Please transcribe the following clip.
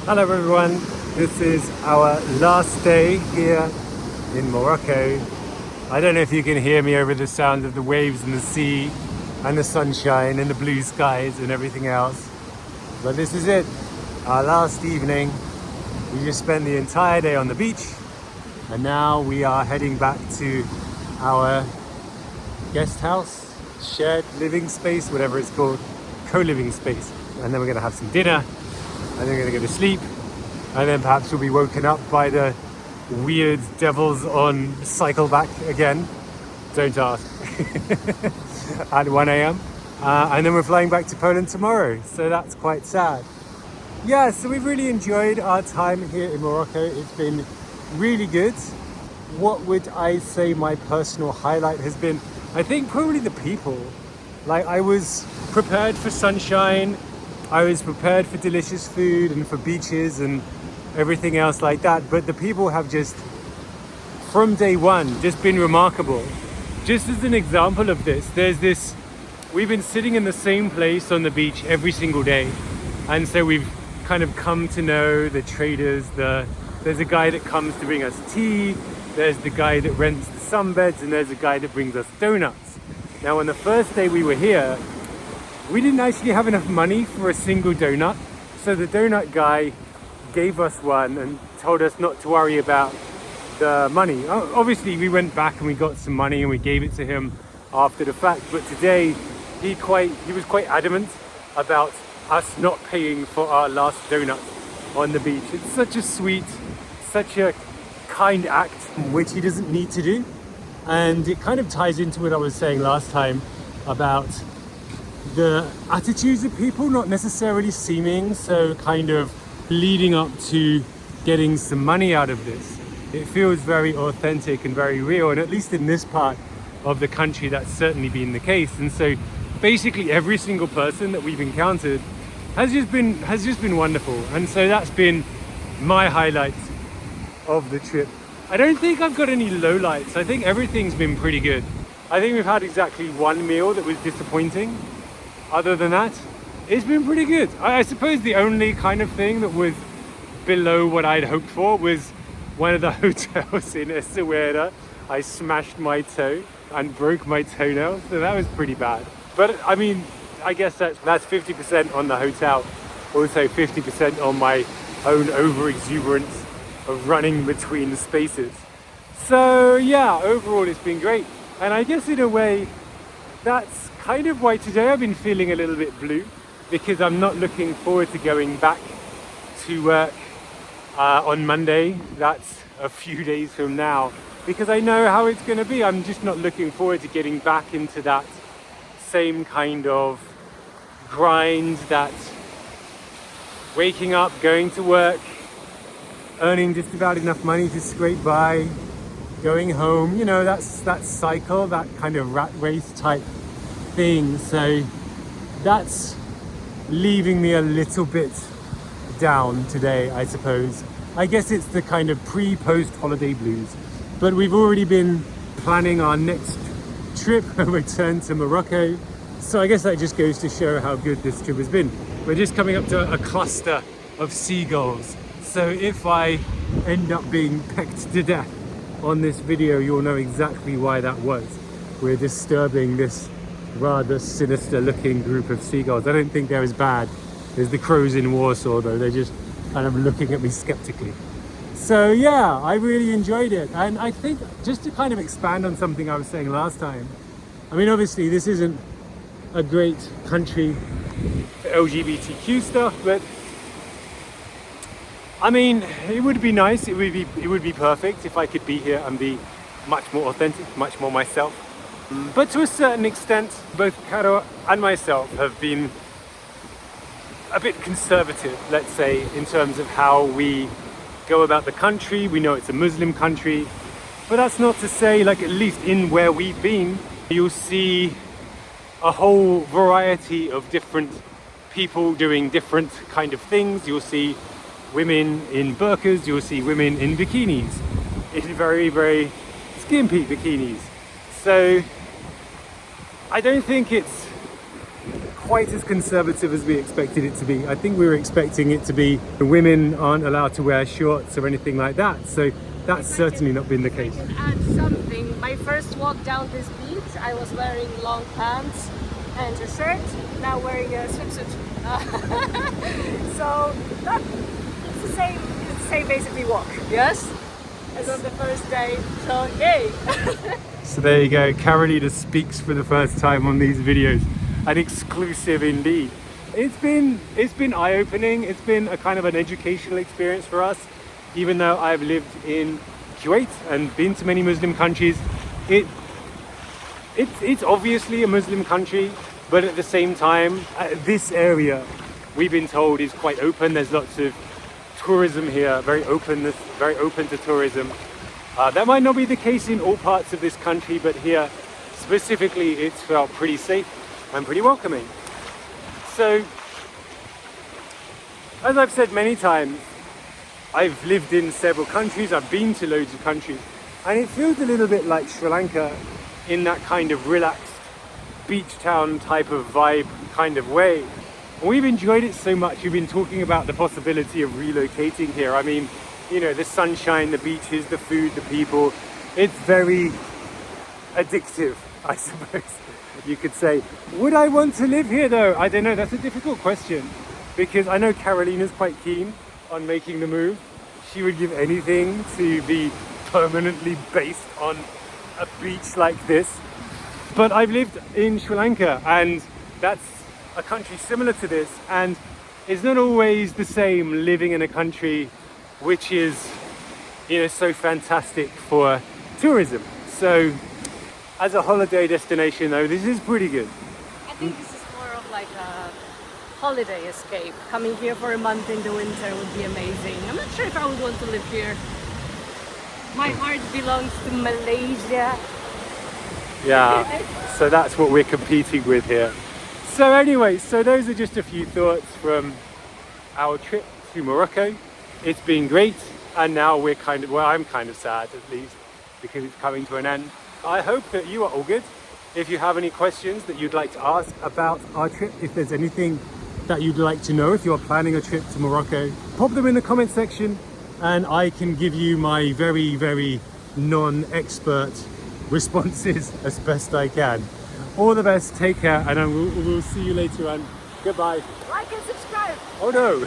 Hello everyone, this is our last day here in Morocco. I don't know if you can hear me over the sound of the waves and the sea and the sunshine and the blue skies and everything else. But this is it, our last evening. We just spent the entire day on the beach and now we are heading back to our guest house, shared living space, whatever it's called, co-living space. And then we're gonna have some dinner and then we're gonna go to sleep. And then perhaps we'll be woken up by the weird devils on cycle back again. Don't ask. At 1 a.m. And then we're flying back to Poland tomorrow. So that's quite sad. Yeah, so we've really enjoyed our time here in Morocco. It's been really good. What would I say my personal highlight has been? I think probably the people. Like, I was prepared for sunshine. I was prepared for delicious food and for beaches and everything else like that. But the people have just, from day one, just been remarkable. Just as an example of this, we've been sitting in the same place on the beach every single day. And so we've kind of come to know the traders. There's a guy that comes to bring us tea. There's the guy that rents the sunbeds, and there's a guy that brings us donuts. Now, on the first day we were here, we didn't actually have enough money for a single donut. So the donut guy gave us one and told us not to worry about the money. Obviously, we went back and we got some money and we gave it to him after the fact. But today, he was quite adamant about us not paying for our last donut on the beach. It's such a sweet, such a kind act, which he doesn't need to do. And it kind of ties into what I was saying last time about the attitudes of people not necessarily seeming so kind of leading up to getting some money out of this. It feels very authentic and very real, and at least in this part of the country that's certainly been the case. And so basically every single person that we've encountered has just been wonderful. And so that's been my highlight of the trip. I don't think I've got any lowlights. I think everything's been pretty good. I think we've had exactly one meal that was disappointing. Other than that, it's been pretty good. I suppose the only kind of thing that was below what I'd hoped for was one of the hotels in Essaouira. I smashed my toe and broke my toenail, so that was pretty bad. But I mean, I guess that's 50% on the hotel, also 50% on my own over-exuberance of running between spaces. So yeah, overall it's been great. And I guess in a way, that's kind of why today I've been feeling a little bit blue, because I'm not looking forward to going back to work on Monday. That's a few days from now, because I know how it's going to be. I'm just not looking forward to getting back into that same kind of grind, that waking up, going to work, earning just about enough money to scrape by, going home, you know, that cycle, that kind of rat race type thing. So that's leaving me a little bit down today, I suppose. I guess it's the kind of pre-post holiday blues. But we've already been planning our next trip, a return to Morocco. So I guess that just goes to show how good this trip has been. We're just coming up to a cluster of seagulls. So if I end up being pecked to death on this video, you'll know exactly why that was. We're disturbing this rather sinister looking group of seagulls. I don't think they're as bad as the crows in Warsaw, though. They're just kind of looking at me skeptically. So yeah, I really enjoyed it. And I think, just to kind of expand on something I was saying last time, I mean, obviously this isn't a great country for LGBTQ stuff, but I mean, it would be nice, it would be perfect if I could be here and be much more authentic, much more myself. But to a certain extent, both Karo and myself have been a bit conservative, let's say, in terms of how we go about the country. We know it's a Muslim country, but that's not to say, like, at least in where we've been, you'll see a whole variety of different people doing different kind of things. You'll see women in burqas, you'll see women in bikinis, in very, very skimpy bikinis. So I don't think it's quite as conservative as we expected it to be. I think we were expecting it to be the women aren't allowed to wear shorts or anything like that. So that's certainly not been the case. I can add something. My first walk down this beach, I was wearing long pants and a shirt, now wearing a swimsuit. So it's the same basically walk, yes? As on the first day, so yay! So there you go, Carolina speaks for the first time on these videos. An exclusive indeed. It's been eye-opening. It's been a kind of an educational experience for us. Even though I've lived in Kuwait and been to many Muslim countries, it's obviously a Muslim country, but at the same time, this area we've been told is quite open. There's lots of tourism here, very open to tourism. That might not be the case in all parts of this country, but here specifically it's felt pretty safe and pretty welcoming. So, as I've said many times, I've lived in several countries, I've been to loads of countries, and it feels a little bit like Sri Lanka in that kind of relaxed beach town type of vibe kind of way. And we've enjoyed it so much. We've been talking about the possibility of relocating here. I mean, you know, the sunshine, the beaches, the food, the people. It's very addictive, I suppose you could say. Would I want to live here though? I don't know, that's a difficult question, because I know Carolina's quite keen on making the move. She would give anything to be permanently based on a beach like this. But I've lived in Sri Lanka, and that's a country similar to this, and it's not always the same living in a country which is, you know, so fantastic for tourism. So as a holiday destination though, this is pretty good. I think this is more of like a holiday escape. Coming here for a month in the winter would be amazing. I'm not sure if I would want to live here. My heart belongs to Malaysia. Yeah, so that's what we're competing with here. So anyway, so those are just a few thoughts from our trip to Morocco. It's been great, and now we're I'm kind of sad at least, because it's coming to an end. I hope that you are all good. If you have any questions that you'd like to ask about our trip, if there's anything that you'd like to know, if you're planning a trip to Morocco, pop them in the comment section and I can give you my very, very non-expert responses as best I can. All the best, take care, and we'll see you later on. Goodbye. Like and subscribe. Oh no!